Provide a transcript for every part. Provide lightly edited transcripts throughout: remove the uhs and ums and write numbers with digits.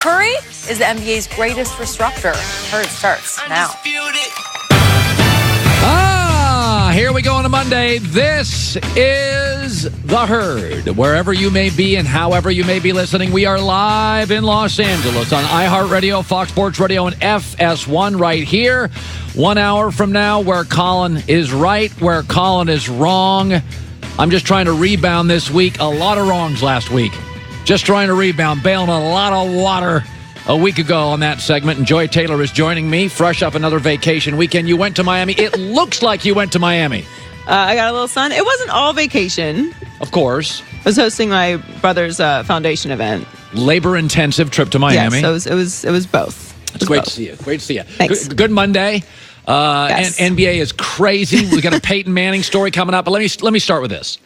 Curry is the NBA's greatest disruptor. Herd starts now. Here we go on a Monday. This is The Herd. Wherever you may be and however you may be listening, we are live in Los Angeles on iHeartRadio, Fox Sports Radio, and FS1 right here. 1 hour from now, where Colin is right, where Colin is wrong. I'm just trying to rebound this week. A lot of wrongs last week. Just trying to rebound, bailing a lot of water a week ago on that segment. And Joy Taylor is joining me, fresh up another vacation weekend. You went to Miami. It looks like you went to Miami. I got a little sun. It wasn't all vacation. Of course. I was hosting my brother's foundation event. Labor-intensive trip to Miami. Yes, it was both. It's great to see you. Great to see you. Thanks. Good Monday. Yes. And NBA is crazy. We've got a Peyton Manning story coming up. But let me start with this.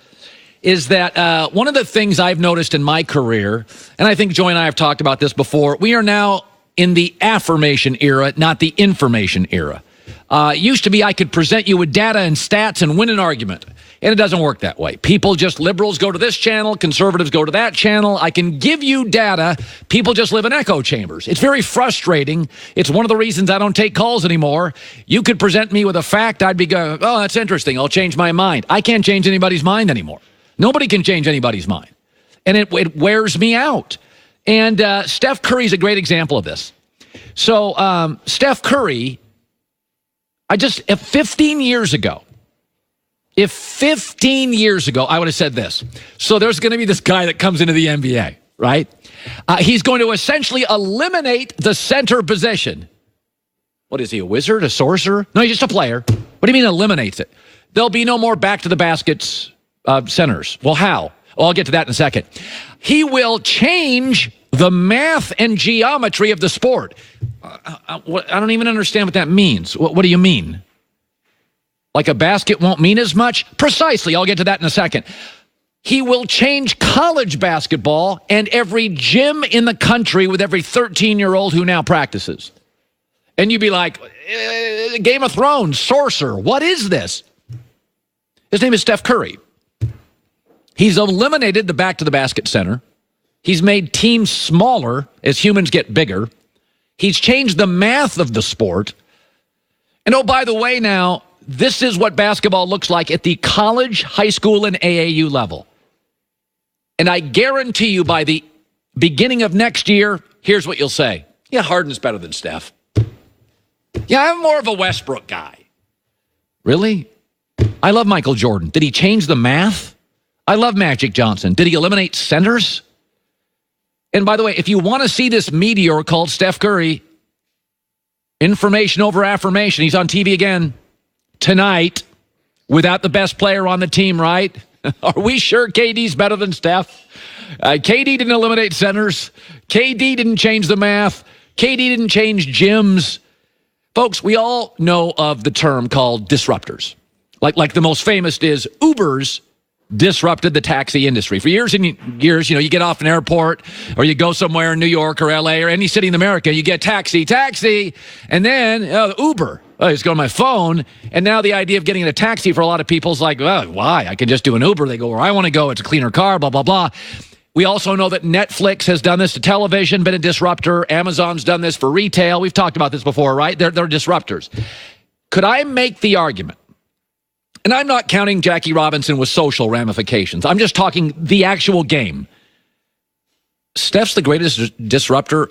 Is that one of the things I've noticed in my career, and I think Joy and I have talked about this before, we are now in the affirmation era, not the information era. It used to be I could present you with data and stats and win an argument, and it doesn't work that way. Liberals go to this channel, conservatives go to that channel. I can give you data. People just live in echo chambers. It's very frustrating. It's one of the reasons I don't take calls anymore. You could present me with a fact, I'd be going, oh, that's interesting. I'll change my mind. I can't change anybody's mind anymore. Nobody can change anybody's mind. And it wears me out. And Steph Curry is a great example of this. So Steph Curry, if 15 years ago, I would have said this. So there's going to be this guy that comes into the NBA, right? He's going to essentially eliminate the center position. What is he, a wizard, a sorcerer? No, he's just a player. What do you mean eliminates it? There'll be no more back to the baskets centers. Well, how? Well, I'll get to that in a second. He will change the math and geometry of the sport. I don't even understand what that means. What do you mean? Like a basket won't mean as much? Precisely. I'll get to that in a second. He will change college basketball and every gym in the country with every 13-year-old who now practices. And you'd be like, Game of Thrones, sorcerer, what is this? His name is Steph Curry. He's eliminated the back-to-the-basket center. He's made teams smaller as humans get bigger. He's changed the math of the sport. And oh, by the way, now, this is what basketball looks like at the college, high school, and AAU level. And I guarantee you by the beginning of next year, here's what you'll say. Yeah, Harden's better than Steph. Yeah, I'm more of a Westbrook guy. Really? I love Michael Jordan. Did he change the math? I love Magic Johnson. Did he eliminate centers? And by the way, if you want to see this meteor called Steph Curry, information over affirmation, he's on TV again tonight without the best player on the team, right? Are we sure KD's better than Steph? KD didn't eliminate centers. KD didn't change the math. KD didn't change gyms. Folks, we all know of the term called disruptors. Like the most famous is Uber's disrupted the taxi industry. For years and years, you get off an airport or you go somewhere in New York or LA or any city in America, you get taxi, and then Uber. I just go on my phone, and now the idea of getting in a taxi for a lot of people is like, well, why? I can just do an Uber. They go where I want to go. It's a cleaner car, blah, blah, blah. We also know that Netflix has done this to television, been a disruptor. Amazon's done this for retail. We've talked about this before, right? They're disruptors. Could I make the argument? And I'm not counting Jackie Robinson with social ramifications. I'm just talking the actual game. Steph's the greatest disruptor,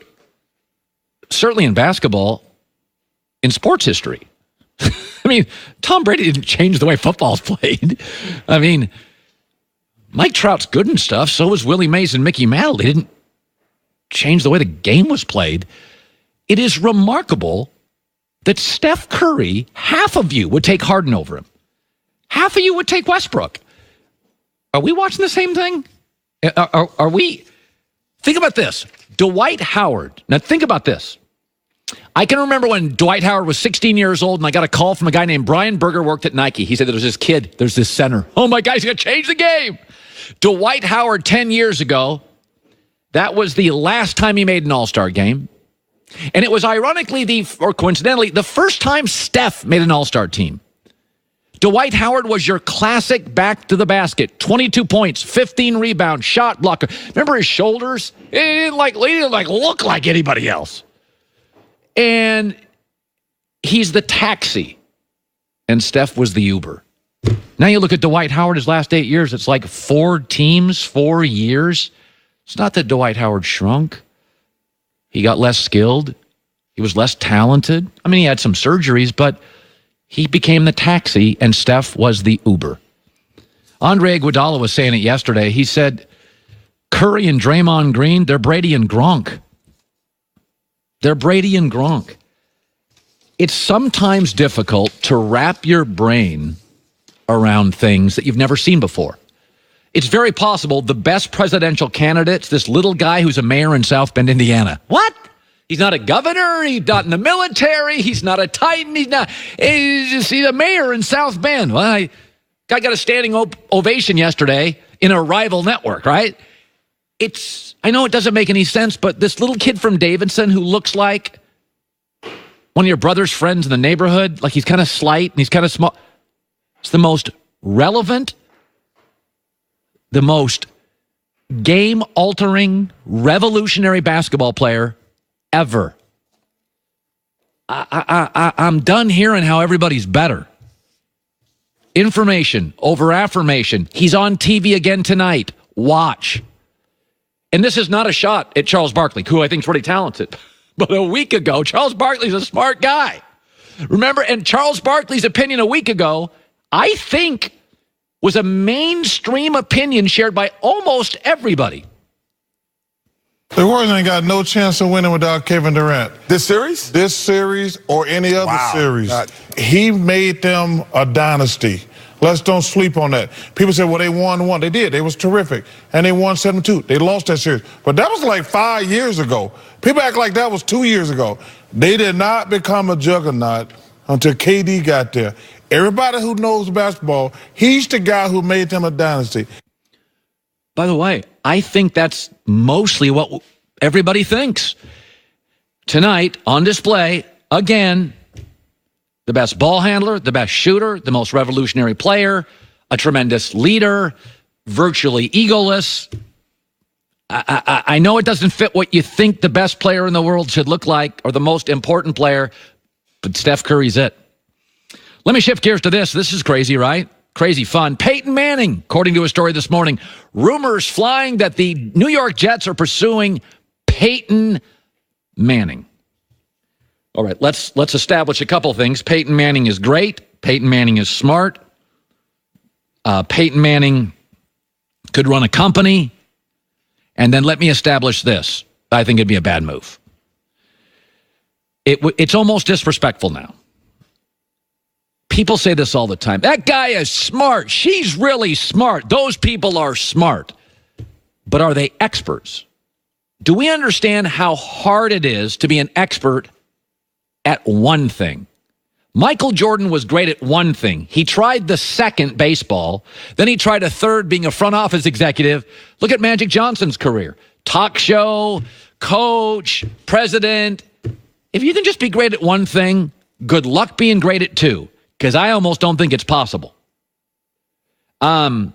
certainly in basketball, in sports history. I mean, Tom Brady didn't change the way football's played. I mean, Mike Trout's good and stuff. So was Willie Mays and Mickey Mantle. They didn't change the way the game was played. It is remarkable that Steph Curry, half of you would take Harden over him. Half of you would take Westbrook. Are we watching the same thing? Are we? Think about this. Dwight Howard. Now think about this. I can remember when Dwight Howard was 16 years old and I got a call from a guy named Brian Berger, worked at Nike. He said, there's this kid, there's this center. Oh my God, he's going to change the game. Dwight Howard 10 years ago, that was the last time he made an all-star game. And it was ironically, or coincidentally, the first time Steph made an all-star team. Dwight Howard was your classic back to the basket. 22 points, 15 rebounds, shot blocker. Remember his shoulders? He didn't look like anybody else. And he's the taxi. And Steph was the Uber. Now you look at Dwight Howard, his last 8 years, it's like 4 teams, 4 years. It's not that Dwight Howard shrunk. He got less skilled. He was less talented. I mean, he had some surgeries, but he became the taxi, and Steph was the Uber. Andre Iguodala was saying it yesterday. He said, Curry and Draymond Green, they're Brady and Gronk. They're Brady and Gronk. It's sometimes difficult to wrap your brain around things that you've never seen before. It's very possible the best presidential candidate's this little guy who's a mayor in South Bend, Indiana. What? He's not a governor. He's not in the military. He's not a titan. He's a mayor in South Bend. Well, guy got a standing ovation yesterday in a rival network, right? I know it doesn't make any sense, but this little kid from Davidson who looks like one of your brother's friends in the neighborhood, like he's kind of slight and he's kind of small. It's the most relevant, the most game-altering, revolutionary basketball player ever. I'm done hearing how everybody's better. Information over affirmation. He's on TV again tonight. Watch. And this is not a shot at Charles Barkley, who I think is really talented. But a week ago, Charles Barkley's a smart guy. Remember, and Charles Barkley's opinion a week ago, I think, was a mainstream opinion shared by almost everybody. The Warriors ain't got no chance of winning without Kevin Durant. This series? This series or any other series. He made them a dynasty. Let's don't sleep on that. People say, well, they won. They did. They was terrific. And they won 7-2. They lost that series. But that was like 5 years ago. People act like that was 2 years ago. They did not become a juggernaut until KD got there. Everybody who knows basketball, he's the guy who made them a dynasty. By the way, I think that's mostly what everybody thinks. Tonight, on display, again, the best ball handler, the best shooter, the most revolutionary player, a tremendous leader, virtually egoless. I know it doesn't fit what you think the best player in the world should look like or the most important player, but Steph Curry's it. Let me shift gears to this. This is crazy, right? Crazy fun. Peyton Manning, according to a story this morning, rumors flying that the New York Jets are pursuing Peyton Manning. All right, let's establish a couple things. Peyton Manning is great. Peyton Manning is smart. Peyton Manning could run a company. And then let me establish this. I think it'd be a bad move. It's almost disrespectful now. People say this all the time. That guy is smart. She's really smart. Those people are smart. But are they experts? Do we understand how hard it is to be an expert at one thing? Michael Jordan was great at one thing. He tried the second, baseball. Then he tried a third, being a front office executive. Look at Magic Johnson's career. Talk show, coach, president. If you can just be great at one thing, good luck being great at two. Because I almost don't think it's possible. And